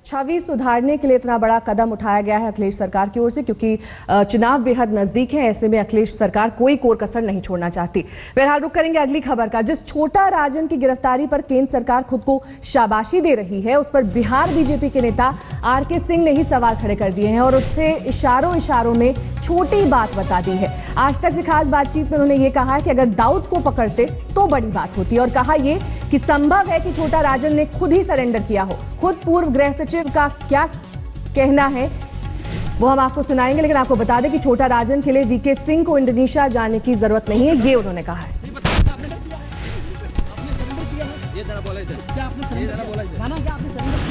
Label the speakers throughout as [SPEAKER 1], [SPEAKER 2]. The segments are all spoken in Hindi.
[SPEAKER 1] छवि सुधारने के लिए इतना बड़ा कदम उठाया गया है अखिलेश सरकार की ओर से, क्योंकि चुनाव बेहद नजदीक है। ऐसे में अखिलेश सरकार कोई कोर कसर नहीं छोड़ना चाहती। बहरहाल रुक करेंगे अगली खबर का। जिस छोटा राजन की गिरफ्तारी पर केंद्र सरकार खुद को शाबाशी दे रही है, उस पर बिहार बीजेपी के नेता आर.के. सिंह ने ही सवाल खड़े कर दिए हैं और उससे इशारों में छोटी बात बता दी है। आज तक से खास बातचीत में उन्होंने ये कहा कि अगर दाऊद को पकड़ते तो बड़ी बात होती, और कहा यह कि संभव है कि छोटा राजन ने खुद ही सरेंडर किया हो। खुद पूर्व गृह सचिव का क्या कहना है वो हम आपको सुनाएंगे, लेकिन आपको बता दें कि छोटा राजन के लिए वीके सिंह को इंडोनेशिया जाने की जरूरत नहीं है, ये उन्होंने कहा है।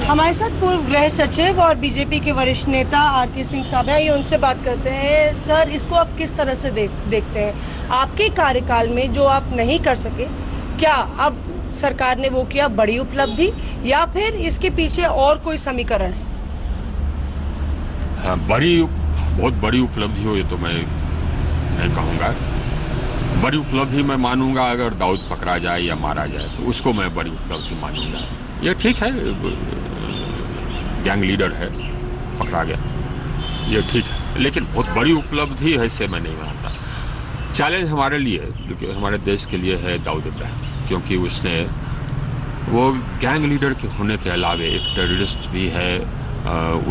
[SPEAKER 2] हमारे साथ पूर्व गृह सचिव और बीजेपी के वरिष्ठ नेता आर.के. सिंह साहब हैं, ये उनसे बात करते हैं। सर, इसको आप किस तरह से देखते हैं? आपके कार्यकाल में जो आप नहीं कर सके, क्या अब सरकार ने वो किया बड़ी उपलब्धि, या फिर इसके पीछे और कोई समीकरण है?
[SPEAKER 3] बहुत बड़ी उपलब्धि हो ये तो मैं नहीं कहूँगा। बड़ी उपलब्धि मैं मानूंगा अगर दाऊद पकड़ा जाए या मारा जाए, तो उसको मैं बड़ी उपलब्धि मानूंगा। ये ठीक है, गैंग लीडर है, पकड़ा गया, ये ठीक है, लेकिन बहुत बड़ी उपलब्धि है ऐसे मैं नहीं मानता। चैलेंज हमारे लिए, हमारे देश के लिए है दाऊद इब्राहिम, क्योंकि उसने वो गैंग लीडर के होने के अलावे एक टेररिस्ट भी है।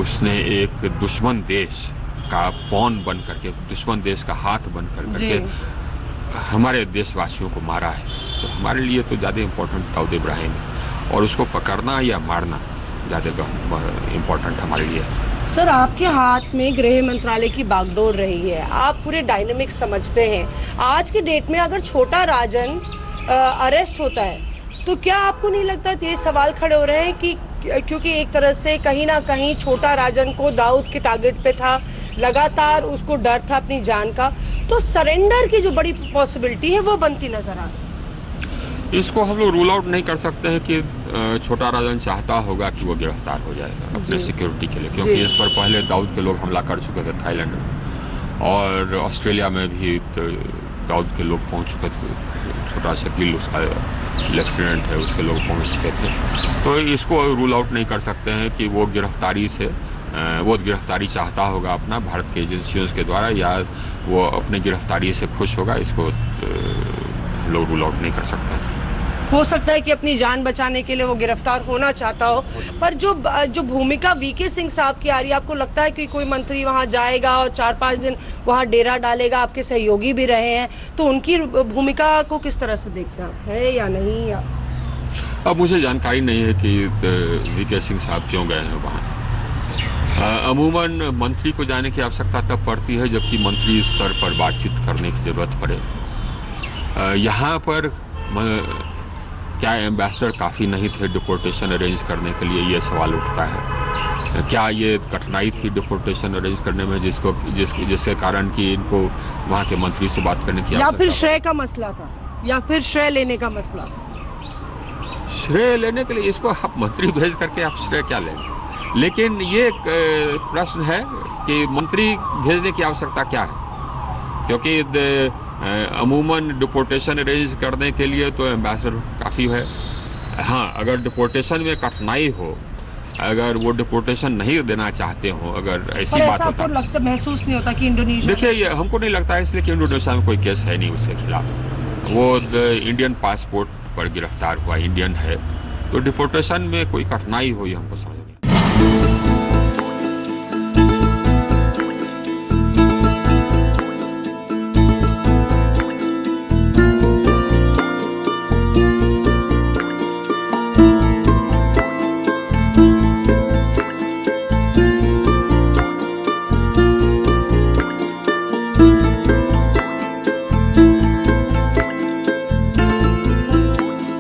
[SPEAKER 3] उसने एक दुश्मन देश का पॉन बन करके, दुश्मन देश का हाथ बन करके हमारे देशवासियों को मारा है। तो हमारे लिए तो ज़्यादा इम्पोर्टेंट दाऊद इब्राहिम है, और उसको पकड़ना या मारना ज़्यादा इम्पोर्टेंट हमारे लिए है।
[SPEAKER 2] सर, आपके हाथ में गृह मंत्रालय की बागडोर रही है, आप पूरे डायनामिक्स समझते हैं। आज की डेट में अगर छोटा राजन अरेस्ट होता है, तो क्या आपको नहीं लगता ये सवाल खड़े हो रहे हैं कि क्योंकि एक तरह से कहीं ना कहीं छोटा राजन को दाऊद के टारगेट पे था, लगातार उसको डर था अपनी जान का, तो सरेंडर की जो बड़ी पॉसिबिलिटी है वो बनती नजर आ रही है।
[SPEAKER 3] इसको हम लोग रूल आउट नहीं कर सकते हैं कि छोटा राजन चाहता होगा कि वो गिरफ्तार हो जाएगा अपने सिक्योरिटी के लिए, क्योंकि इस पर पहले दाऊद के लोग हमला कर चुके थे थाईलैंड में, और ऑस्ट्रेलिया में भी दाऊद के लोग पहुंच चुके थे। छोटा शकील उसका लेफ्टिनेंट है, उसके लोग पहुंच चुके थे। तो इसको रूल आउट नहीं कर सकते हैं कि वो गिरफ्तारी चाहता होगा अपना भारत के एजेंसियों के द्वारा, या वो अपने गिरफ्तारी से खुश होगा। इसको हम लोग रूल आउट नहीं कर सकते हैं।
[SPEAKER 2] हो सकता है कि अपनी जान बचाने के लिए वो गिरफ्तार होना चाहता हो, पर जो भूमिका वीके सिंह साहब की आ रही है, आपको लगता है कि कोई मंत्री वहां जाएगा और 4-5 दिन वहां डेरा डालेगा? आपके सहयोगी भी रहे हैं, तो उनकी भूमिका को किस तरह से देखते हैं, या नहीं? या
[SPEAKER 3] अब मुझे जानकारी नहीं है कि वीके सिंह साहब क्यों गए हैं वहाँ। अमूमन मंत्री को जाने की आवश्यकता तब पड़ती है जबकि मंत्री स्तर पर बातचीत करने की जरूरत पड़े। यहाँ पर क्या एम्बेसडर काफ़ी नहीं थे डिपोर्टेशन अरेंज करने के लिए, ये सवाल उठता है। क्या ये कठिनाई थी डिपोर्टेशन अरेंज करने में जिसके कारण कि इनको वहाँ के मंत्री से बात करने की,
[SPEAKER 2] या फिर श्रेय का मसला था, या फिर श्रेय लेने का मसला?
[SPEAKER 3] श्रेय लेने के लिए इसको आप मंत्री भेज करके आप श्रेय क्या लेंगे? लेकिन ये प्रश्न है कि मंत्री भेजने की आवश्यकता क्या है, क्योंकि अमूमन डिपोर्टेशन अरेंज करने के लिए तो एम्बेसडर काफ़ी है। हाँ, अगर डिपोर्टेशन में कठिनाई हो, अगर वो डिपोर्टेशन नहीं देना चाहते हो, अगर ऐसी बात होता है,
[SPEAKER 2] लगता महसूस नहीं होता कि इंडोनेशिया, देखिए
[SPEAKER 3] ये हमको नहीं लगता है, इसलिए कि इंडोनेशिया में कोई केस है नहीं उसके खिलाफ। वो इंडियन पासपोर्ट पर गिरफ्तार हुआ, इंडियन है, तो डिपोर्टेशन में कोई कठिनाई हुई हमको समझ